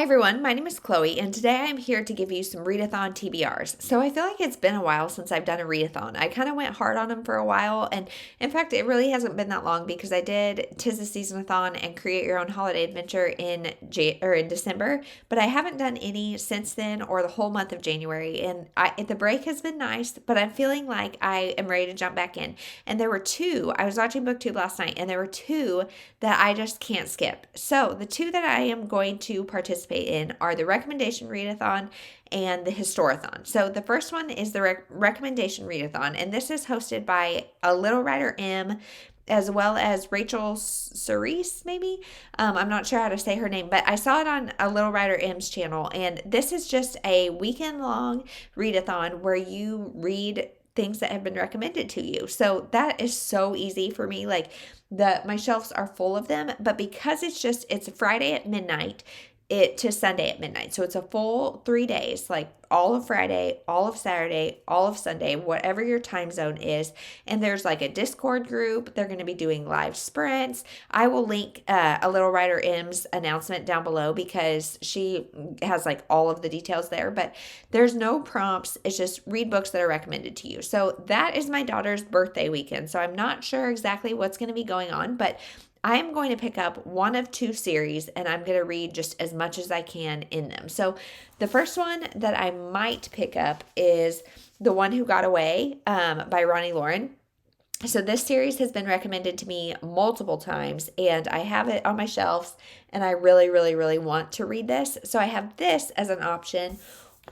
everyone, my name is Chloe, and today I'm here to give you some readathon TBRs. So I feel like it's been a while since I've done a readathon. I kind of went hard on them for a while, and in fact, it really hasn't been that long because I did Tis the Seasonathon and Create Your Own Holiday Adventure in December, but I haven't done any since then or the whole month of January. And the break has been nice, but I'm feeling like I am ready to jump back in. And there were two. I was watching booktube last night, and there were two that I just can't skip. So the two that I am going to participate in are the Recommendation Readathon and the Historathon. So the first one is the Recommendation Readathon, and this is hosted by a Little Writer M, as well as Rachel Cerise, maybe. I'm not sure how to say her name, but I saw it on a Little Writer M's channel, and this is just a weekend-long readathon where you read things that have been recommended to you. So that is so easy for me. Like my shelves are full of them, but because it's a Friday at midnight to Sunday at midnight. So it's a full 3 days, like all of Friday, all of Saturday, all of Sunday, whatever your time zone is. And there's like a Discord group. They're going to be doing live sprints. I will link a Little Writer M's announcement down below because she has like all of the details there, but there's no prompts. It's just read books that are recommended to you. So that is my daughter's birthday weekend. So I'm not sure exactly what's going to be going on, but I am going to pick up one of two series and I'm going to read just as much as I can in them. So the first one that I might pick up is The One Who Got Away by Ronnie Lauren. So this series has been recommended to me multiple times and I have it on my shelves and I really, really, really want to read this. So I have this as an option,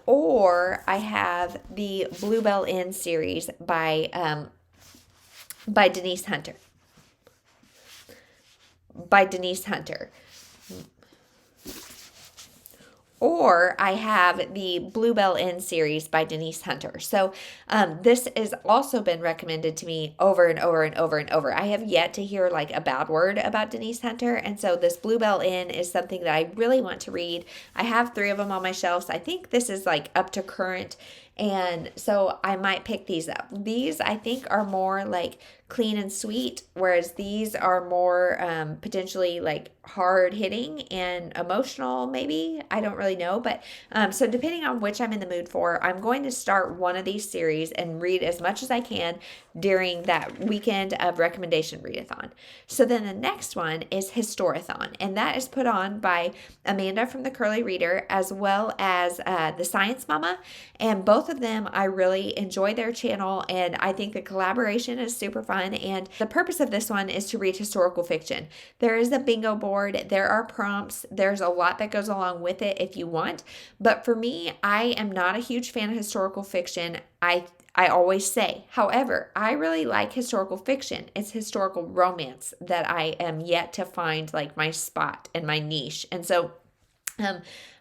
or I have the Bluebell Inn series by Denise Hunter. Or I have the Bluebell Inn series by Denise Hunter. So this has also been recommended to me over and over and over and over. I have yet to hear like a bad word about Denise Hunter. And so this Bluebell Inn is something that I really want to read. I have 3 of them on my shelves. I think this is like up to current. And so I might pick these up. These I think are more like clean and sweet, whereas these are more potentially like hard hitting and emotional, maybe. I don't really know. But so depending on which I'm in the mood for, I'm going to start one of these series and read as much as I can during that weekend of Recommendation Readathon. So then the next one is Historathon, and that is put on by Amanda from the Curly Reader as well as the Science Mama. And both of them, I really enjoy their channel, and I think the collaboration is super fun. And the purpose of this one is to read historical fiction. There is a bingo board, there are prompts, there's a lot that goes along with it if you want. But for me, I am not a huge fan of historical fiction. I always say. However, I really like historical fiction. It's historical romance that I am yet to find like my spot and my niche. And so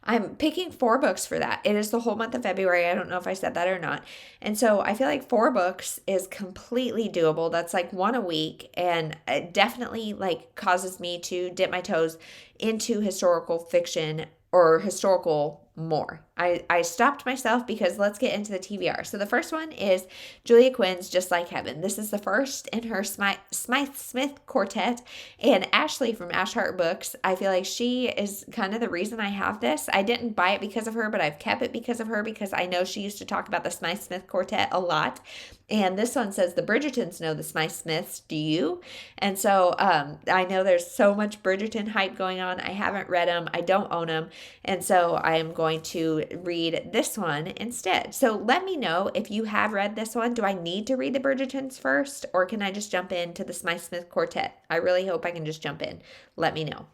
I'm picking 4 books for that. It is the whole month of February. I don't know if I said that or not. And so I feel like 4 books is completely doable. That's like 1 a week, and it definitely like causes me to dip my toes into historical fiction or historical more. I stopped myself because let's get into the TBR. So the first one is Julia Quinn's Just Like Heaven. This is the first in her Smythe-Smith quartet, and Ashley from Ash Heart Books, I feel like she is kind of the reason I have this. I didn't buy it because of her, but I've kept it because of her because I know she used to talk about the Smythe-Smith quartet a lot. And this one says, the Bridgertons know the Smythe-Smiths, do you? And so I know there's so much Bridgerton hype going on. I haven't read them. I don't own them. And so I am going to read this one instead. So let me know if you have read this one. Do I need to read the Bridgertons first, or can I just jump into the Smythe-Smith quartet? I really hope I can just jump in. Let me know.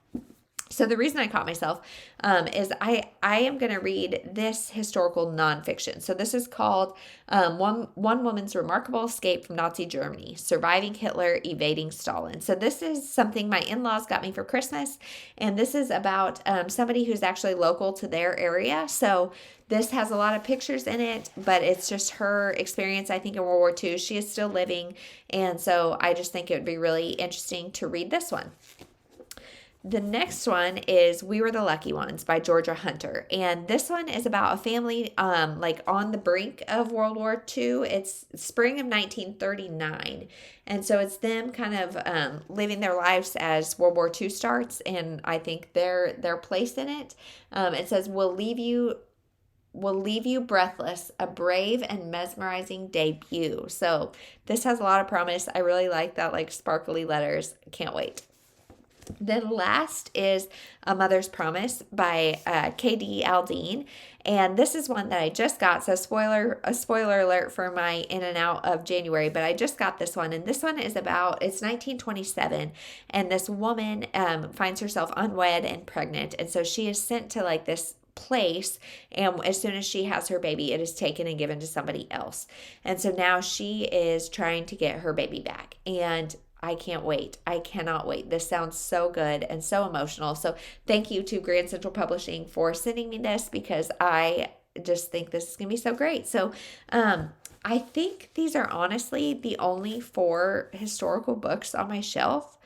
So the reason I caught myself is I am going to read this historical nonfiction. So this is called One Woman's Remarkable Escape from Nazi Germany, Surviving Hitler, Evading Stalin. So this is something my in-laws got me for Christmas, and this is about somebody who's actually local to their area. So this has a lot of pictures in it, but it's just her experience, I think, in World War II. She is still living, and so I just think it would be really interesting to read this one. The next one is We Were the Lucky Ones by Georgia Hunter. And this one is about a family like on the brink of World War II. It's spring of 1939. And so it's them kind of living their lives as World War II starts, and I think their place in it. It says, will leave you breathless, a brave and mesmerizing debut. So this has a lot of promise. I really like that, like sparkly letters. Can't wait. Then last is A Mother's Promise by K.D. Aldine. And this is one that I just got. So a spoiler alert for my in and out of January, but I just got this one. And this one is about, it's 1927. And this woman finds herself unwed and pregnant. And so she is sent to like this place, and as soon as she has her baby, it is taken and given to somebody else. And so now she is trying to get her baby back. And I can't wait. I cannot wait. This sounds so good and so emotional. So thank you to Grand Central Publishing for sending me this, because I just think this is going to be so great. So I think these are honestly the only 4 historical books on my shelf.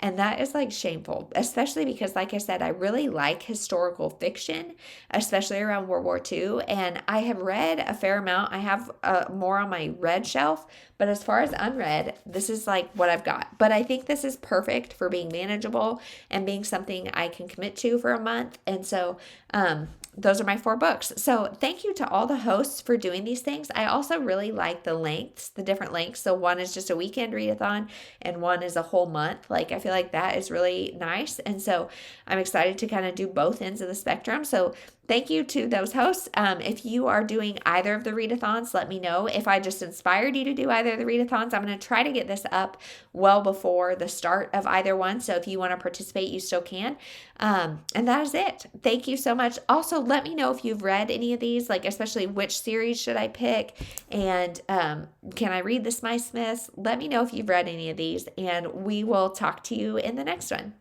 And that is like shameful, especially because, like I said, I really like historical fiction, especially around World War II. And I have read a fair amount. I have more on my read shelf. But as far as unread, this is like what I've got. But I think this is perfect for being manageable and being something I can commit to for a month. And so, those are my 4 books. So thank you to all the hosts for doing these things. I also really like the lengths, the different lengths. So one is just a weekend readathon and one is a whole month. Like, I feel like that is really nice. And so I'm excited to kind of do both ends of the spectrum. So thank you to those hosts. If you are doing either of the readathons, let me know. If I just inspired you to do either of the readathons, I'm going to try to get this up well before the start of either one. So if you want to participate, you still can. And that is it. Thank you so much. Also, let me know if you've read any of these, like especially which series should I pick, and can I read the Smythe Smiths? Let me know if you've read any of these, and we will talk to you in the next one.